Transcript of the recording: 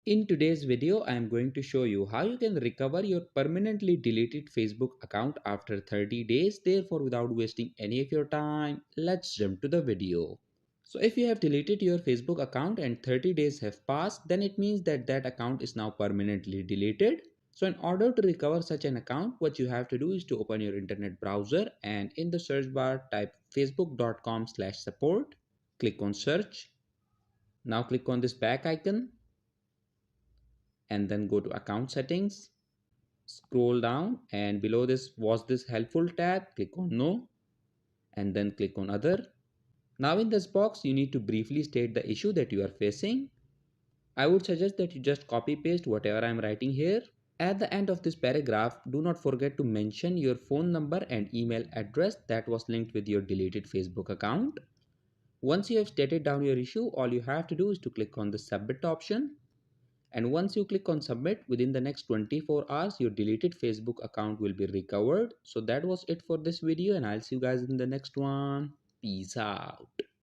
In today's video, I am going to show you how you can recover your permanently deleted Facebook account after 30 days. Therefore, without wasting any of your time, let's jump to the video. So if you have deleted your Facebook account and 30 days have passed, then it means that that account is now permanently deleted. So in order to recover such an account, what you have to do is to open your internet browser and in the search bar type facebook.com/support. Click on search. Now click on this back icon and then go to account settings. Scroll down and below this was this helpful tab, click on no and then click on other. Now in this box you need to briefly state the issue that you are facing. I would suggest that you just copy paste whatever I am writing here. At the end of this paragraph, do not forget to mention your phone number and email address that was linked with your deleted Facebook account. Once you have stated down your issue, all you have to do is to click on the submit option. And once you click on submit, within the next 24 hours, your deleted Facebook account will be recovered. So that was it for this video and I'll see you guys in the next one. Peace out.